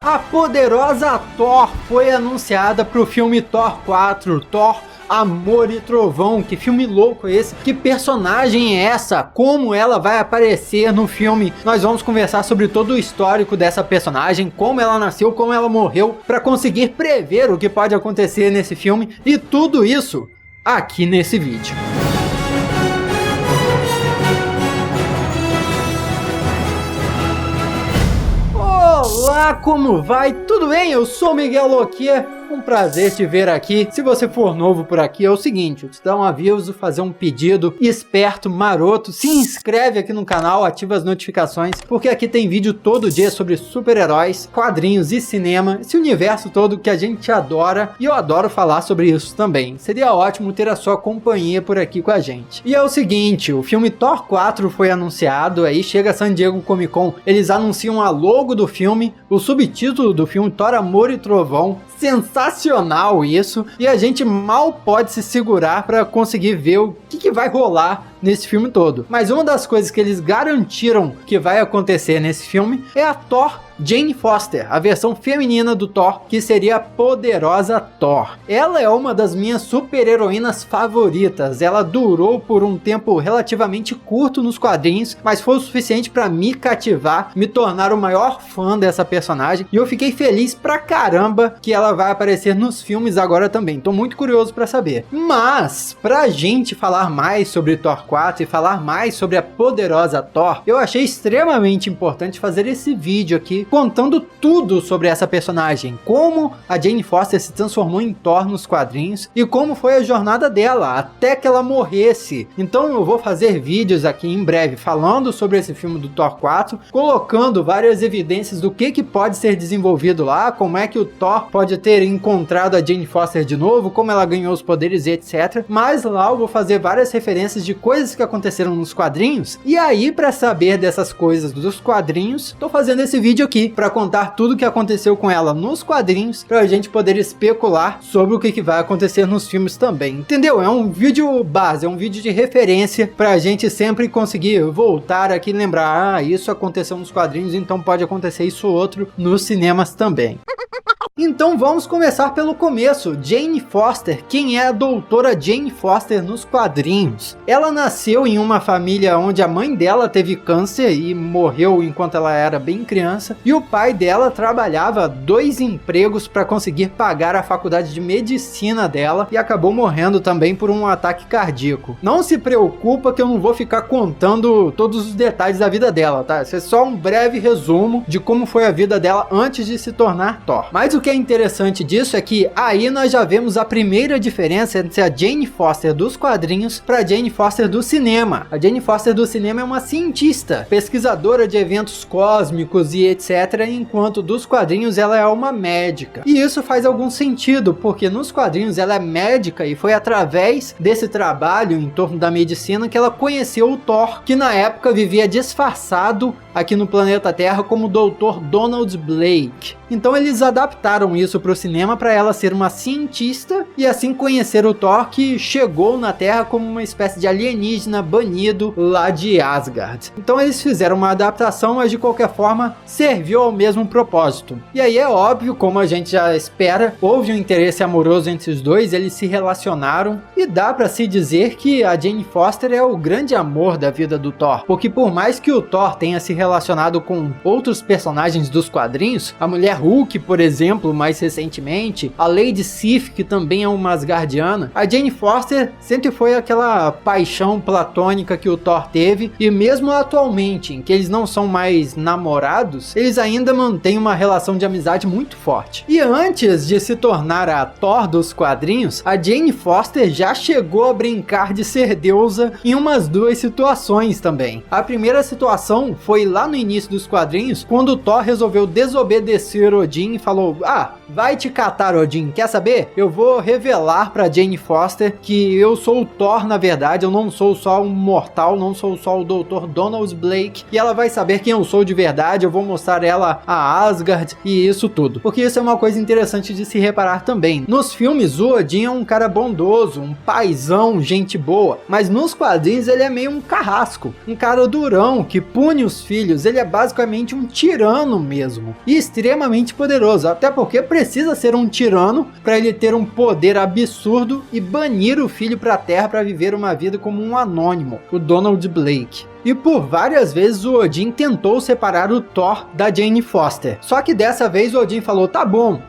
A poderosa Thor foi anunciada para o filme Thor 4, Thor Amor e Trovão. Que filme louco é esse? Que personagem é essa? Como ela vai aparecer no filme? Nós vamos conversar sobre todo o histórico dessa personagem, como ela nasceu, como ela morreu, para conseguir prever o que pode acontecer nesse filme, e tudo isso aqui nesse vídeo. Olá, como vai? Tudo bem? Eu sou Miguel Loquier. Um prazer te ver aqui. Se você for novo por aqui, é o seguinte, eu te dar um aviso, fazer um pedido esperto, maroto. Se inscreve aqui no canal, ativa as notificações, porque aqui tem vídeo todo dia sobre super-heróis, quadrinhos e cinema, esse universo todo que a gente adora, e eu adoro falar sobre isso também. Seria ótimo ter a sua companhia por aqui com a gente. E é o seguinte, o filme Thor 4 foi anunciado, aí chega a San Diego Comic Con, eles anunciam a logo do filme, o subtítulo do filme, Thor Amor e Trovão. Sensacional isso, e a gente mal pode se segurar para conseguir ver o que vai rolar nesse filme todo. Mas uma das coisas que eles garantiram que vai acontecer nesse filme é a Thor Jane Foster, a versão feminina do Thor, que seria a poderosa Thor. Ela é uma das minhas super-heroínas favoritas. Ela durou por um tempo relativamente curto nos quadrinhos, mas foi o suficiente para me cativar, me tornar o maior fã dessa personagem, e eu fiquei feliz pra caramba que ela vai aparecer nos filmes agora também. Tô muito curioso para saber. Mas, pra gente falar mais sobre Thor 4 e falar mais sobre a poderosa Thor, eu achei extremamente importante fazer esse vídeo aqui contando tudo sobre essa personagem, como a Jane Foster se transformou em Thor nos quadrinhos e como foi a jornada dela até que ela morresse. Então eu vou fazer vídeos aqui em breve falando sobre esse filme do Thor 4, colocando várias evidências do que pode ser desenvolvido lá, como é que o Thor pode ter encontrado a Jane Foster de novo, como ela ganhou os poderes e etc. Mas lá eu vou fazer várias referências de coisas que aconteceram nos quadrinhos, e aí para saber dessas coisas dos quadrinhos, tô fazendo esse vídeo aqui para contar tudo o que aconteceu com ela nos quadrinhos, para a gente poder especular sobre o que vai acontecer nos filmes também, entendeu? É um vídeo base, é um vídeo de referência para a gente sempre conseguir voltar aqui e lembrar, isso aconteceu nos quadrinhos, então pode acontecer isso outro nos cinemas também. Então vamos começar pelo começo. Jane Foster, quem é a doutora Jane Foster nos quadrinhos? Ela nasceu em uma família onde a mãe dela teve câncer e morreu enquanto ela era bem criança, e o pai dela trabalhava 2 empregos para conseguir pagar a faculdade de medicina dela, e acabou morrendo também por um ataque cardíaco. Não se preocupa que eu não vou ficar contando todos os detalhes da vida dela, tá? Isso é só um breve resumo de como foi a vida dela antes de se tornar Thor. Mas o que é interessante disso é que aí nós já vemos a primeira diferença entre a Jane Foster dos quadrinhos para a Jane Foster do cinema. A Jane Foster do cinema é uma cientista, pesquisadora de eventos cósmicos e etc, enquanto dos quadrinhos ela é uma médica. E isso faz algum sentido, porque nos quadrinhos ela é médica e foi através desse trabalho em torno da medicina que ela conheceu o Thor, que na época vivia disfarçado aqui no planeta Terra como Dr. Donald Blake. Então eles adaptaram isso para o cinema para ela ser uma cientista e assim conhecer o Thor, que chegou na Terra como uma espécie de alienígena banido lá de Asgard. Então eles fizeram uma adaptação, mas de qualquer forma serviu ao mesmo propósito. E aí é óbvio, como a gente já espera, houve um interesse amoroso entre os dois, eles se relacionaram, e dá para se dizer que a Jane Foster é o grande amor da vida do Thor, porque por mais que o Thor tenha se relacionado com outros personagens dos quadrinhos, a Mulher Hulk, por exemplo, mais recentemente, a Lady Sif, que também é uma Asgardiana, a Jane Foster sempre foi aquela paixão platônica que o Thor teve, e mesmo atualmente, em que eles não são mais namorados, eles ainda mantêm uma relação de amizade muito forte. E antes de se tornar a Thor dos quadrinhos, a Jane Foster já chegou a brincar de ser deusa em umas 2 situações também. A primeira situação foi lá no início dos quadrinhos, quando o Thor resolveu desobedecer Odin e falou: vai te catar, Odin, quer saber? Eu vou revelar pra Jane Foster que eu sou o Thor na verdade, eu não sou só um mortal, não sou só o Dr. Donald Blake, e ela vai saber quem eu sou de verdade, eu vou mostrar ela a Asgard e isso tudo. Porque isso é uma coisa interessante de se reparar também. Nos filmes, o Odin é um cara bondoso, um paizão, gente boa, mas nos quadrinhos ele é meio um carrasco, um cara durão, que pune os filhos, ele é basicamente um tirano mesmo, e extremamente poderoso, até porque precisa ser um tirano para ele ter um poder absurdo e banir o filho para a Terra para viver uma vida como um anônimo, o Donald Blake. E por várias vezes o Odin tentou separar o Thor da Jane Foster. Só que dessa vez o Odin falou, tá bom,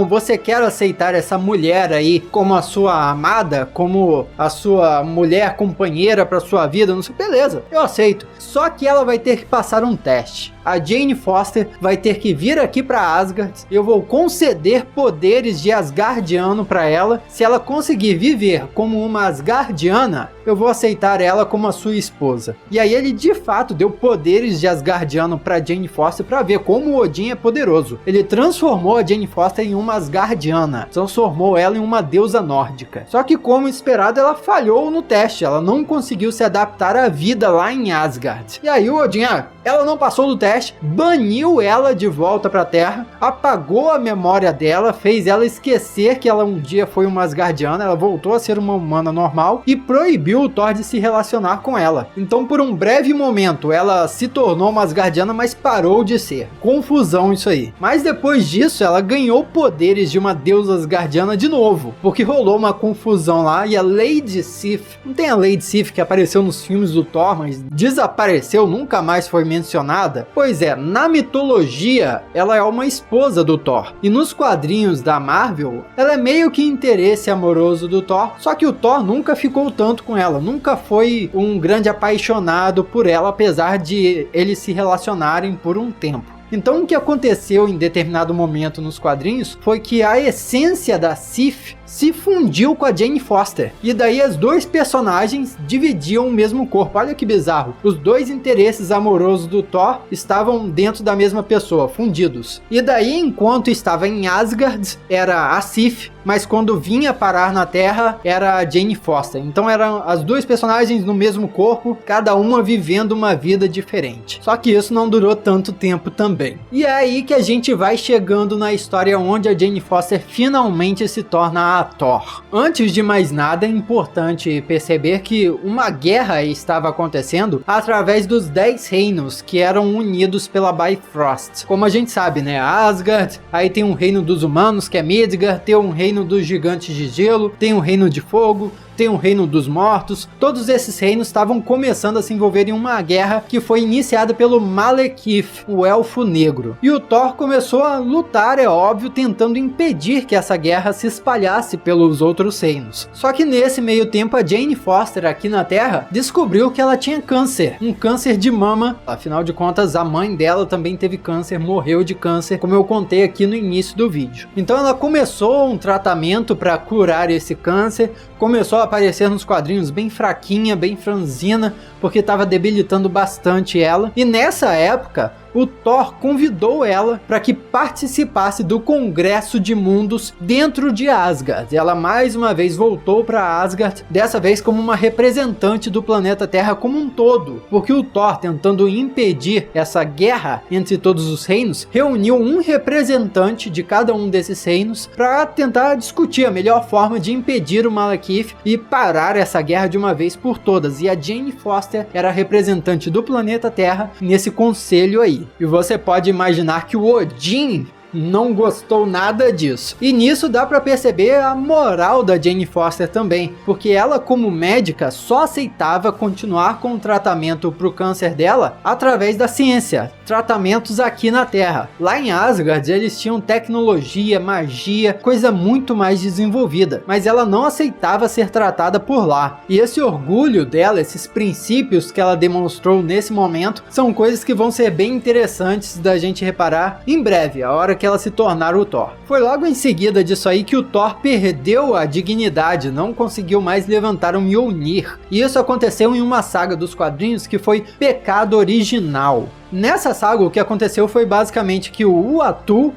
você quer aceitar essa mulher aí como a sua amada, como a sua mulher companheira para sua vida, não sei, beleza, eu aceito. Só que ela vai ter que passar um teste. A Jane Foster vai ter que vir aqui para Asgard, eu vou conceder poderes de Asgardiano para ela. Se ela conseguir viver como uma Asgardiana, eu vou aceitar ela como a sua esposa. E aí ele de fato deu poderes de Asgardiano para Jane Foster para ver como o Odin é poderoso. Ele transformou a Jane Foster em uma Asgardiana, transformou ela em uma deusa nórdica. Só que como esperado ela falhou no teste, ela não conseguiu se adaptar à vida lá em Asgard. E aí o Odin, ela não passou do teste, baniu ela de volta para a Terra, apagou a memória dela, fez ela esquecer que ela um dia foi uma Asgardiana, ela voltou a ser uma humana normal e proibiu o Thor de se relacionar com ela. Então por um breve momento ela se tornou uma Asgardiana, mas parou de ser. Confusão isso aí. Mas depois disso ela ganhou poderes de uma deusa Asgardiana de novo, porque rolou uma confusão lá e a Lady Sif, não tem a Lady Sif que apareceu nos filmes do Thor, mas desapareceu, nunca mais foi mencionada? Pois é, na mitologia ela é uma esposa do Thor, e nos quadrinhos da Marvel ela é meio que interesse amoroso do Thor, só que o Thor nunca ficou tanto com ela, nunca foi um grande apaixonado por ela, apesar de eles se relacionarem por um tempo. Então o que aconteceu em determinado momento nos quadrinhos foi que a essência da Sif se fundiu com a Jane Foster, e daí as dois personagens dividiam o mesmo corpo. Olha que bizarro, os dois interesses amorosos do Thor estavam dentro da mesma pessoa, fundidos. E daí enquanto estava em Asgard era a Sif, mas quando vinha parar na Terra era a Jane Foster. Então eram as duas personagens no mesmo corpo, cada uma vivendo uma vida diferente. Só que isso não durou tanto tempo também. E é aí que a gente vai chegando na história onde a Jane Foster finalmente se torna a Thor. Antes de mais nada, é importante perceber que uma guerra estava acontecendo através dos 10 reinos que eram unidos pela Bifrost. Como a gente sabe, né? Asgard, aí tem um reino dos humanos que é Midgard, tem um reino dos gigantes de gelo, tem um reino de fogo, tem o reino dos mortos. Todos esses reinos estavam começando a se envolver em uma guerra que foi iniciada pelo Malekith, o elfo negro. E o Thor começou a lutar, é óbvio, tentando impedir que essa guerra se espalhasse pelos outros reinos. Só que nesse meio tempo a Jane Foster aqui na Terra descobriu que ela tinha câncer, um câncer de mama. Afinal de contas a mãe dela também teve câncer, morreu de câncer, como eu contei aqui no início do vídeo. Então ela começou um tratamento para curar esse câncer, começou a aparecer nos quadrinhos bem fraquinha, bem franzina, porque estava debilitando bastante ela. E nessa época o Thor convidou ela para que participasse do Congresso de Mundos dentro de Asgard. Ela mais uma vez voltou para Asgard, dessa vez como uma representante do planeta Terra como um todo, porque o Thor, tentando impedir essa guerra entre todos os reinos, reuniu um representante de cada um desses reinos para tentar discutir a melhor forma de impedir o Malekith e parar essa guerra de uma vez por todas. E a Jane Foster era a representante do planeta Terra nesse conselho aí. E você pode imaginar que o Odin não gostou nada disso. E nisso dá pra perceber a moral da Jane Foster também, porque ela, como médica, só aceitava continuar com o tratamento pro câncer dela através da ciência, tratamentos aqui na Terra. Lá em Asgard eles tinham tecnologia, magia, coisa muito mais desenvolvida, mas ela não aceitava ser tratada por lá. E esse orgulho dela, esses princípios que ela demonstrou nesse momento, são coisas que vão ser bem interessantes da gente reparar em breve, a hora que ela se tornar o Thor. Foi logo em seguida disso aí que o Thor perdeu a dignidade, não conseguiu mais levantar o Mjolnir. E isso aconteceu em uma saga dos quadrinhos que foi Pecado Original. Nessa saga o que aconteceu foi basicamente que o Uatu,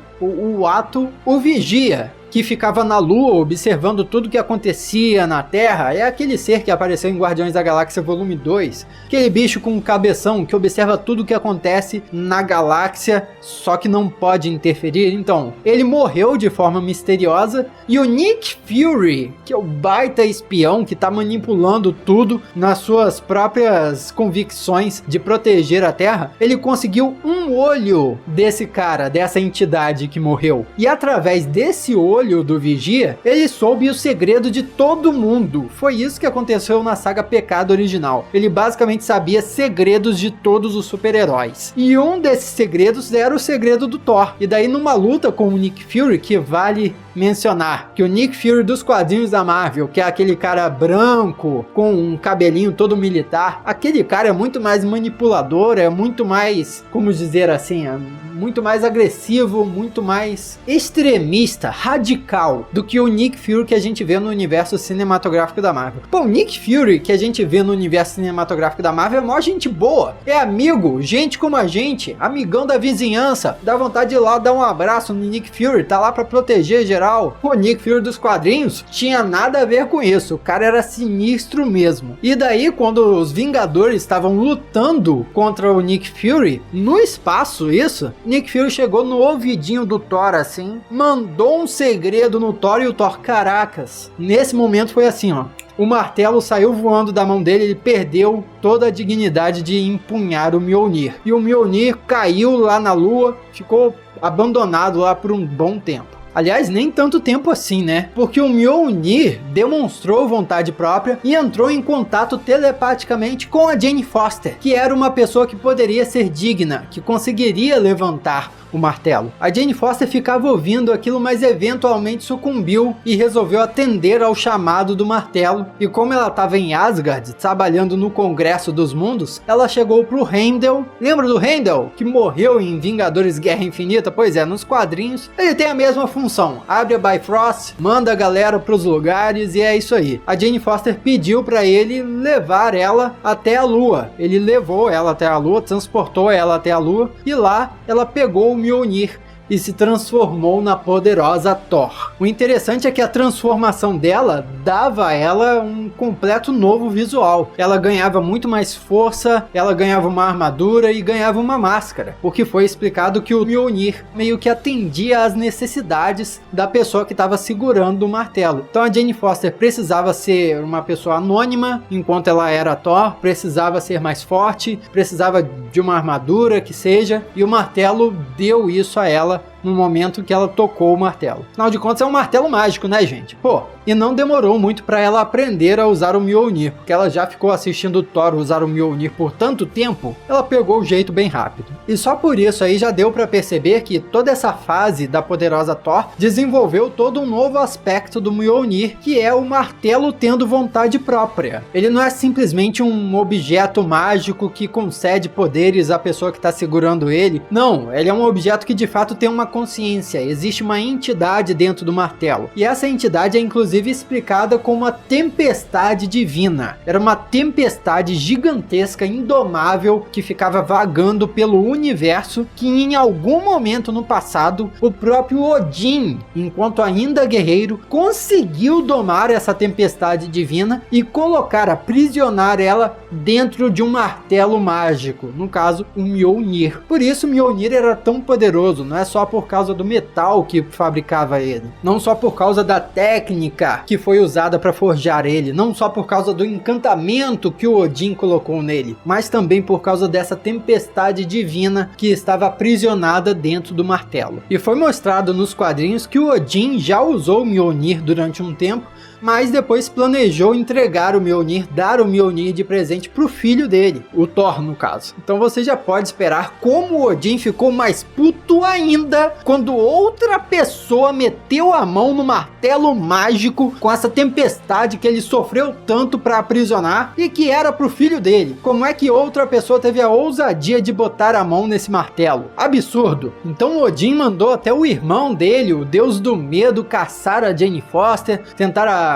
o Vigia, que ficava na Lua observando tudo que acontecia na Terra. É aquele ser que apareceu em Guardiões da Galáxia Volume 2. Aquele bicho com um cabeção que observa tudo que acontece na galáxia, só que não pode interferir. Então, ele morreu de forma misteriosa e o Nick Fury, que é o baita espião que tá manipulando tudo nas suas próprias convicções de proteger a Terra, ele conseguiu um olho desse cara, dessa entidade que morreu. E através desse olho do Vigia, ele soube o segredo de todo mundo. Foi isso que aconteceu na saga Pecado original. Ele basicamente sabia segredos de todos os super-heróis. E um desses segredos era o segredo do Thor. E daí numa luta com o Nick Fury, que vale mencionar que o Nick Fury dos quadrinhos da Marvel, que é aquele cara branco, com um cabelinho todo militar, aquele cara é muito mais manipulador, é muito mais, como dizer assim, é muito mais agressivo, muito mais extremista, radical, do que o Nick Fury que a gente vê no universo cinematográfico da Marvel. Pô, o Nick Fury que a gente vê no universo cinematográfico da Marvel é mó gente boa, é amigo, gente como a gente, amigão da vizinhança, dá vontade de ir lá dar um abraço no Nick Fury, tá lá pra proteger geral. O Nick Fury dos quadrinhos tinha nada a ver com isso, o cara era sinistro mesmo. E daí, quando os Vingadores estavam lutando contra o Nick Fury, no espaço isso, Nick Fury chegou no ouvidinho do Thor assim, mandou um segredo no Thor e o Thor, caracas. Nesse momento foi assim, ó. O martelo saiu voando da mão dele, ele perdeu toda a dignidade de empunhar o Mjolnir. E o Mjolnir caiu lá na Lua, ficou abandonado lá por um bom tempo. Aliás, nem tanto tempo assim, né? Porque o Mjolnir demonstrou vontade própria e entrou em contato telepaticamente com a Jane Foster, que era uma pessoa que poderia ser digna, que conseguiria levantar o martelo. A Jane Foster ficava ouvindo aquilo, mas eventualmente sucumbiu e resolveu atender ao chamado do martelo. E como ela estava em Asgard, trabalhando no Congresso dos Mundos, ela chegou pro Heimdall. Lembra do Heimdall, que morreu em Vingadores Guerra Infinita? Pois é, nos quadrinhos ele tem a mesma função. Abre a Bifrost, manda a galera pros lugares e é isso aí. A Jane Foster pediu para ele levar ela até a Lua. Ele levou ela até a Lua, transportou ela até a Lua e lá ela pegou o Mjolnir e se transformou na poderosa Thor. O interessante é que a transformação dela dava a ela um completo novo visual. Ela ganhava muito mais força, ela ganhava uma armadura e ganhava uma máscara, porque foi explicado que o Mjolnir meio que atendia às necessidades da pessoa que estava segurando o martelo. Então a Jane Foster precisava ser uma pessoa anônima, enquanto ela era Thor, precisava ser mais forte, precisava de uma armadura que seja, e o martelo deu isso a ela no momento que ela tocou o martelo. Afinal de contas é um martelo mágico, né, gente? Pô, e não demorou muito para ela aprender a usar o Mjolnir, porque ela já ficou assistindo o Thor usar o Mjolnir por tanto tempo, ela pegou o jeito bem rápido. E só por isso aí já deu para perceber que toda essa fase da poderosa Thor desenvolveu todo um novo aspecto do Mjolnir, que é o martelo tendo vontade própria. Ele não é simplesmente um objeto mágico que concede poderes à pessoa que está segurando ele. Não, ele é um objeto que de fato tem uma consciência, existe uma entidade dentro do martelo. E essa entidade é inclusive explicada como uma tempestade divina. Era uma tempestade gigantesca, indomável, que ficava vagando pelo universo, que em algum momento no passado, o próprio Odin, enquanto ainda guerreiro, conseguiu domar essa tempestade divina e colocar, aprisionar ela dentro de um martelo mágico, no caso, o Mjolnir. Por isso o Mjolnir era tão poderoso, não é só por causa do metal que fabricava ele, não só por causa da técnica que foi usada para forjar ele, não só por causa do encantamento que o Odin colocou nele, mas também por causa dessa tempestade divina que estava aprisionada dentro do martelo. E foi mostrado nos quadrinhos que o Odin já usou o Mjolnir durante um tempo, mas depois planejou entregar o Mjolnir, dar o Mjolnir de presente pro filho dele, o Thor no caso. Então você já pode esperar como o Odin ficou mais puto ainda quando outra pessoa meteu a mão no martelo mágico com essa tempestade que ele sofreu tanto para aprisionar e que era pro filho dele. Como é que outra pessoa teve a ousadia de botar a mão nesse martelo? Absurdo! Então o Odin mandou até o irmão dele, o deus do medo, caçar a Jane Foster, tentar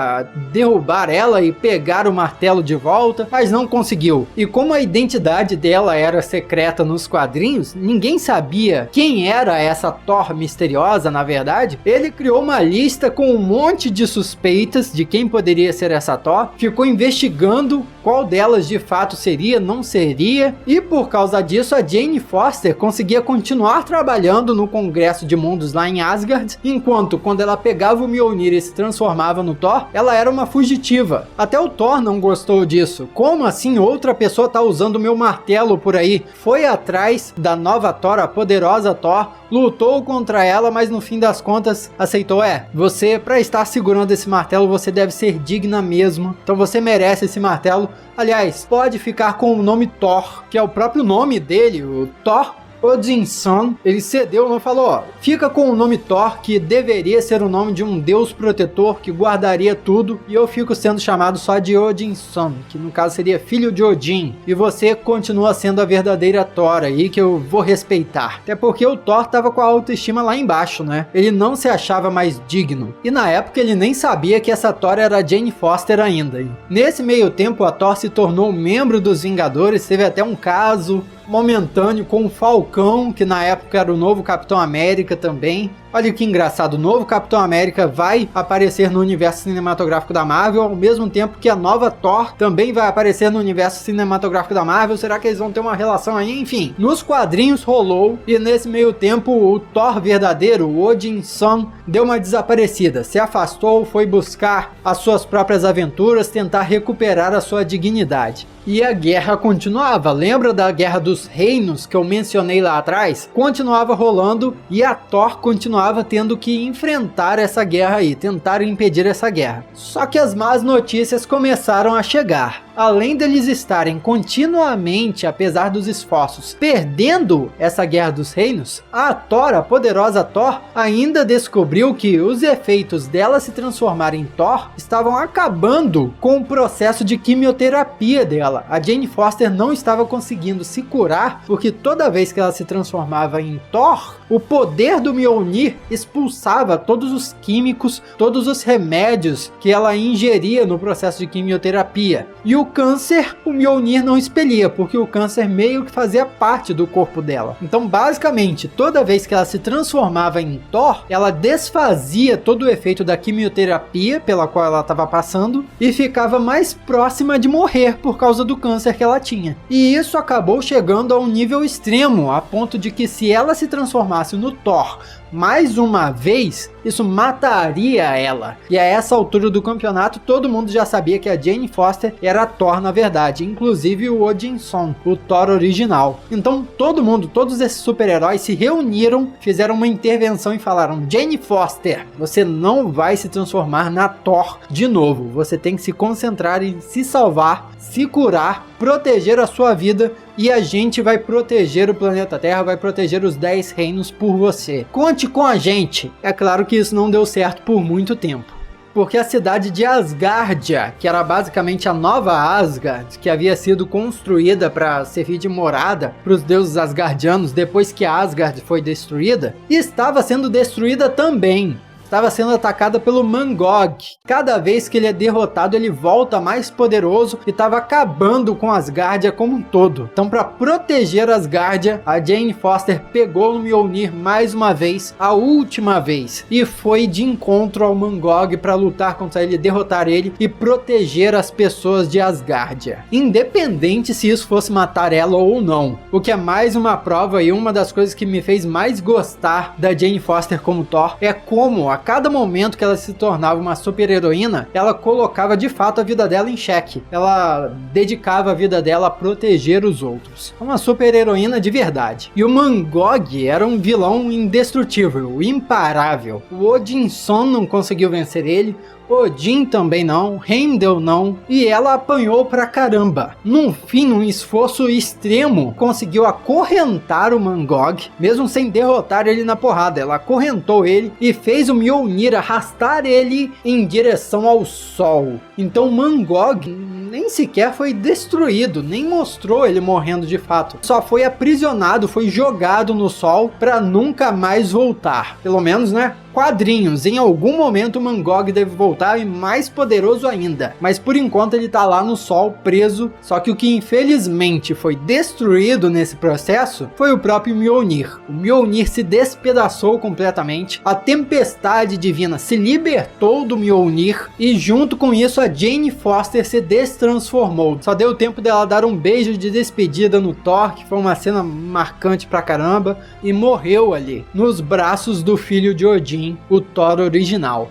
derrubar ela e pegar o martelo de volta, mas não conseguiu. E como a identidade dela era secreta nos quadrinhos, ninguém sabia quem era essa Thor misteriosa, na verdade, ele criou uma lista com um monte de suspeitas de quem poderia ser essa Thor, ficou investigando qual delas de fato seria, não seria, e por causa disso a Jane Foster conseguia continuar trabalhando no Congresso de Mundos lá em Asgard, enquanto quando ela pegava o Mjolnir e se transformava no Thor, ela era uma fugitiva. Até o Thor não gostou disso. Como assim outra pessoa tá usando o meu martelo por aí? Foi atrás da nova Thor, a poderosa Thor, lutou contra ela, mas no fim das contas aceitou, você para estar segurando esse martelo, você deve ser digna mesmo, então você merece esse martelo. Aliás, pode ficar com o nome Thor, que é o próprio nome dele, o Thor Odinson. Ele cedeu, não falou, fica com o nome Thor, que deveria ser o nome de um deus protetor que guardaria tudo, e eu fico sendo chamado só de Odinson, que no caso seria filho de Odin, e você continua sendo a verdadeira Thor aí, que eu vou respeitar. Até porque o Thor tava com a autoestima lá embaixo, né? Ele não se achava mais digno, e na época ele nem sabia que essa Thor era a Jane Foster ainda. Nesse meio tempo a Thor se tornou membro dos Vingadores, teve até um caso momentâneo com o Falcão, que na época era o novo Capitão América também. Olha que engraçado, o novo Capitão América vai aparecer no universo cinematográfico da Marvel, ao mesmo tempo que a nova Thor também vai aparecer no universo cinematográfico da Marvel. Será que eles vão ter uma relação aí? Enfim, nos quadrinhos rolou, e nesse meio tempo o Thor verdadeiro, o Odinson, deu uma desaparecida, se afastou, foi buscar as suas próprias aventuras, tentar recuperar a sua dignidade. E a guerra continuava, lembra da Guerra dos Reinos que eu mencionei lá atrás? Continuava rolando e a Thor continuava tendo que enfrentar essa guerra aí, tentar impedir essa guerra. Só que as más notícias começaram a chegar. Além deles estarem continuamente, apesar dos esforços, perdendo essa Guerra dos Reinos, a Thor, a poderosa Thor, ainda descobriu que os efeitos dela se transformar em Thor estavam acabando com o processo de quimioterapia dela. A Jane Foster não estava conseguindo se curar, porque toda vez que ela se transformava em Thor, o poder do Mjolnir expulsava todos os químicos, todos os remédios que ela ingeria no processo de quimioterapia. E o câncer, o Mjolnir não expelia, porque o câncer meio que fazia parte do corpo dela. Então, basicamente, toda vez que ela se transformava em Thor, ela desfazia todo o efeito da quimioterapia pela qual ela estava passando e ficava mais próxima de morrer por causa do câncer que ela tinha. E isso acabou chegando a um nível extremo, a ponto de que se ela se transformasse no Thor mais uma vez, isso mataria ela. E a essa altura do campeonato, todo mundo já sabia que a Jane Foster era a Thor na verdade, inclusive o Odinson, o Thor original. Então todo mundo, todos esses super-heróis se reuniram, fizeram uma intervenção e falaram: Jane Foster, você não vai se transformar na Thor de novo, você tem que se concentrar em se salvar, se curar, proteger a sua vida, e a gente vai proteger o planeta Terra, vai proteger os 10 reinos por você. Conte com a gente. É claro que isso não deu certo por muito tempo, porque a cidade de Asgardia, que era basicamente a nova Asgard, que havia sido construída para servir de morada para os deuses asgardianos depois que a Asgard foi destruída, estava sendo destruída também. Estava sendo atacada pelo Mangog. Cada vez que ele é derrotado, ele volta mais poderoso e estava acabando com Asgardia como um todo. Então, para proteger Asgardia, a Jane Foster pegou o Mjolnir mais uma vez, a última vez, e foi de encontro ao Mangog para lutar contra ele, derrotar ele e proteger as pessoas de Asgardia, independente se isso fosse matar ela ou não. O que é mais uma prova, e uma das coisas que me fez mais gostar da Jane Foster como Thor, é como a cada momento que ela se tornava uma super heroína, ela colocava de fato a vida dela em xeque. Ela dedicava a vida dela a proteger os outros. Uma super heroína de verdade. E o Mangog era um vilão indestrutível, imparável. O Odinson não conseguiu vencer ele, Odin também não, Heimdall não, e ela apanhou pra caramba. No fim, num esforço extremo, conseguiu acorrentar o Mangog, mesmo sem derrotar ele na porrada. Ela acorrentou ele e fez o Mjolnir arrastar ele em direção ao sol. Então o Mangog nem sequer foi destruído, nem mostrou ele morrendo de fato. Só foi aprisionado, foi jogado no sol pra nunca mais voltar. Pelo menos, né? quadrinhos, em algum momento o Mangog deve voltar e mais poderoso ainda, mas por enquanto ele tá lá no sol preso, só que o que infelizmente foi destruído nesse processo foi o próprio Mjolnir. O Mjolnir se despedaçou completamente, a tempestade divina se libertou do Mjolnir e junto com isso a Jane Foster se destransformou. Só deu tempo dela dar um beijo de despedida no Thor, que foi uma cena marcante pra caramba, e morreu ali, nos braços do filho de Odin, o Thor original.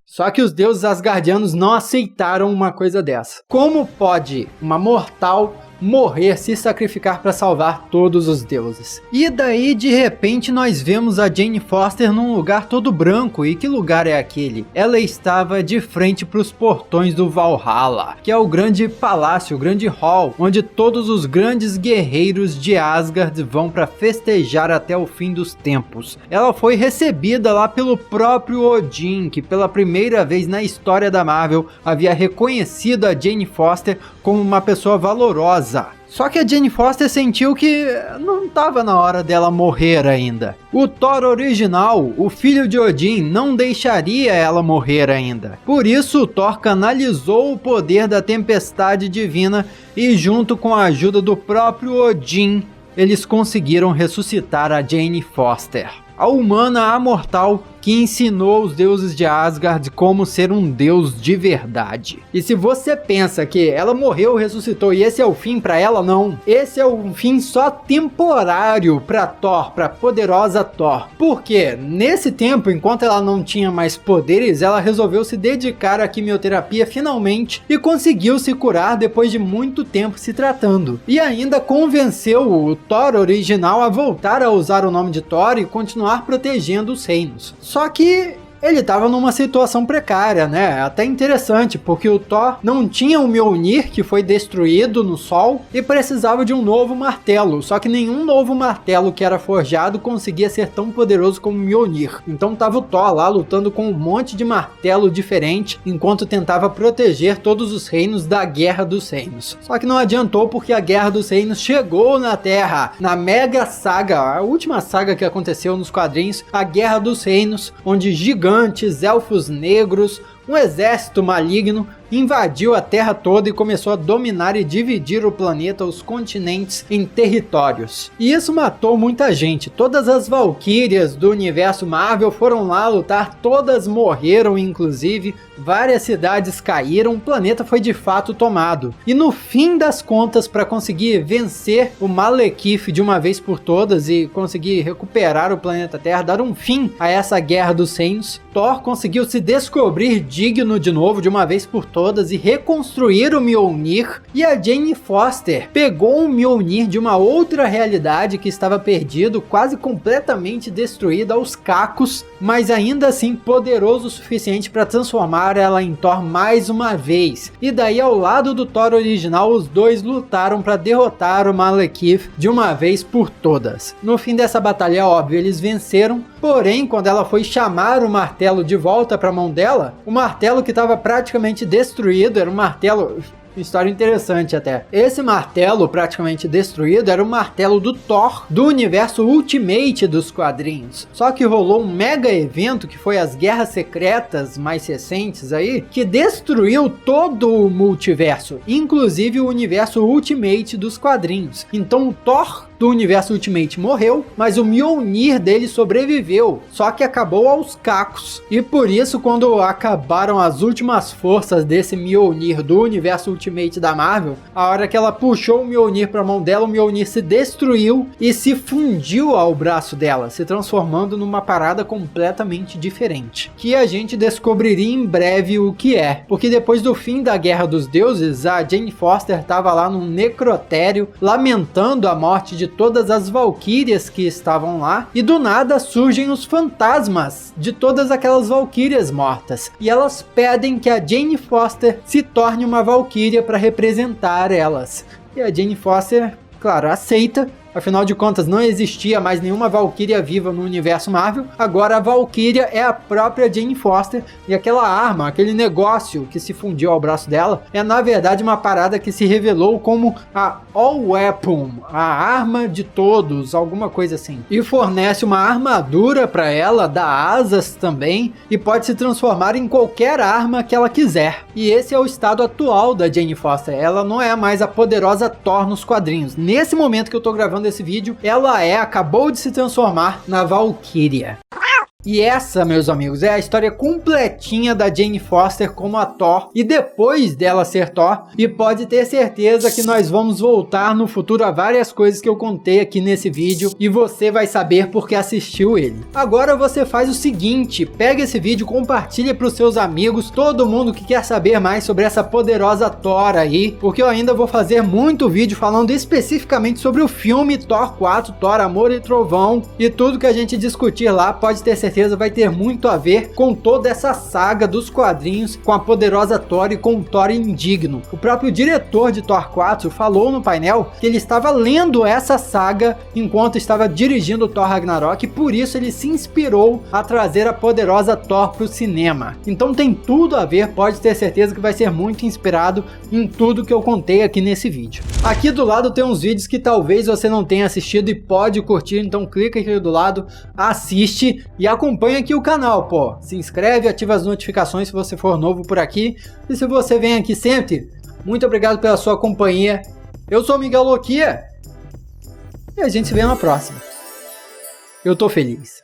Só que os deuses asgardianos não aceitaram uma coisa dessa. Como pode uma mortal morrer, se sacrificar para salvar todos os deuses? E daí de repente nós vemos a Jane Foster num lugar todo branco. E que lugar é aquele? Ela estava de frente para os portões do Valhalla, que é o grande palácio, o grande hall, onde todos os grandes guerreiros de Asgard vão para festejar até o fim dos tempos. Ela foi recebida lá pelo próprio Odin, que pela primeira vez na história da Marvel havia reconhecido a Jane Foster como uma pessoa valorosa. Só que a Jane Foster sentiu que não estava na hora dela morrer ainda. O Thor original, o filho de Odin, não deixaria ela morrer ainda. Por isso o Thor canalizou o poder da tempestade divina e junto com a ajuda do próprio Odin, eles conseguiram ressuscitar a Jane Foster, a humana amortal que ensinou os deuses de Asgard como ser um deus de verdade. E se você pensa que ela morreu, ressuscitou e esse é o fim pra ela, não. Esse é um fim só temporário pra Thor, pra poderosa Thor. Porque nesse tempo, enquanto ela não tinha mais poderes, ela resolveu se dedicar à quimioterapia finalmente e conseguiu se curar depois de muito tempo se tratando. E ainda convenceu o Thor original a voltar a usar o nome de Thor e continuar protegendo os reinos. Só que ele estava numa situação precária, né? Até interessante, porque o Thor não tinha o Mjolnir, que foi destruído no sol, e precisava de um novo martelo. Só que nenhum novo martelo que era forjado conseguia ser tão poderoso como o Mjolnir. Então tava o Thor lá lutando com um monte de martelo diferente, enquanto tentava proteger todos os reinos da Guerra dos Reinos. Só que não adiantou, porque a Guerra dos Reinos chegou na Terra, na mega saga, a última saga que aconteceu nos quadrinhos, a Guerra dos Reinos, onde gigantes, elfos negros, um exército maligno invadiu a Terra toda e começou a dominar e dividir o planeta, os continentes, em territórios. E isso matou muita gente. Todas as valquírias do universo Marvel foram lá lutar, todas morreram inclusive, várias cidades caíram, o planeta foi de fato tomado. E no fim das contas, para conseguir vencer o Malekith de uma vez por todas e conseguir recuperar o planeta Terra, dar um fim a essa Guerra dos Reinos, Thor conseguiu se descobrir digno de novo, de uma vez por todas, e reconstruir o Mjolnir. E a Jane Foster pegou o Mjolnir de uma outra realidade que estava perdido, quase completamente destruído aos cacos, mas ainda assim poderoso o suficiente para transformar ela em Thor mais uma vez. E daí, ao lado do Thor original, os dois lutaram para derrotar o Malekith de uma vez por todas. No fim dessa batalha, óbvio, eles venceram, porém, quando ela foi chamar o martelo de volta para a mão dela, o martelo que estava praticamente destruído, era um martelo... História interessante até. Esse martelo praticamente destruído era o martelo do Thor, do universo Ultimate dos quadrinhos. Só que rolou um mega evento, que foi as Guerras Secretas mais recentes aí, que destruiu todo o multiverso, inclusive o universo Ultimate dos quadrinhos. Então o Thor do universo Ultimate morreu, mas o Mjolnir dele sobreviveu, só que acabou aos cacos. E por isso, quando acabaram as últimas forças desse Mjolnir do universo Ultimate da Marvel, a hora que ela puxou o Mjolnir para a mão dela, o Mjolnir se destruiu e se fundiu ao braço dela, se transformando numa parada completamente diferente, que a gente descobriria em breve o que é, porque depois do fim da Guerra dos Deuses, a Jane Foster estava lá num necrotério, lamentando a morte de todas as valquírias que estavam lá, e do nada surgem os fantasmas de todas aquelas valquírias mortas, e elas pedem que a Jane Foster se torne uma valquíria para representar elas. E a Jane Foster, claro, aceita Afinal de contas, não existia mais nenhuma Valkyria viva no universo Marvel. Agora a Valkyria é a própria Jane Foster, e aquela arma, aquele negócio que se fundiu ao braço dela, é na verdade uma parada que se revelou como a All Weapon, a arma de todos, alguma coisa assim. E fornece uma armadura para ela, dá asas também, e pode se transformar em qualquer arma que ela quiser. E esse é o estado atual da Jane Foster. Ela não é mais a poderosa Thor nos quadrinhos. Nesse momento que eu tô gravando esse vídeo, ela acabou de se transformar na Valkyria. E essa, meus amigos, é a história completinha da Jane Foster como a Thor e depois dela ser Thor. E pode ter certeza que nós vamos voltar no futuro a várias coisas que eu contei aqui nesse vídeo e você vai saber porque assistiu ele. Agora você faz o seguinte, pega esse vídeo, compartilha para os seus amigos, todo mundo que quer saber mais sobre essa poderosa Thor aí, porque eu ainda vou fazer muito vídeo falando especificamente sobre o filme Thor 4, Thor Amor e Trovão, e tudo que a gente discutir lá pode ter certeza vai ter muito a ver com toda essa saga dos quadrinhos, com a poderosa Thor e com o Thor indigno. O próprio diretor de Thor 4 falou no painel que ele estava lendo essa saga enquanto estava dirigindo Thor Ragnarok, e por isso ele se inspirou a trazer a poderosa Thor para o cinema. Então tem tudo a ver, pode ter certeza que vai ser muito inspirado em tudo que eu contei aqui nesse vídeo. Aqui do lado tem uns vídeos que talvez você não tenha assistido e pode curtir, então clica aqui do lado, assiste e acompanha aqui o canal, pô. Se inscreve, ativa as notificações se você for novo por aqui. E se você vem aqui sempre, muito obrigado pela sua companhia. Eu sou o Miguel Loquia e a gente se vê na próxima. Eu tô feliz.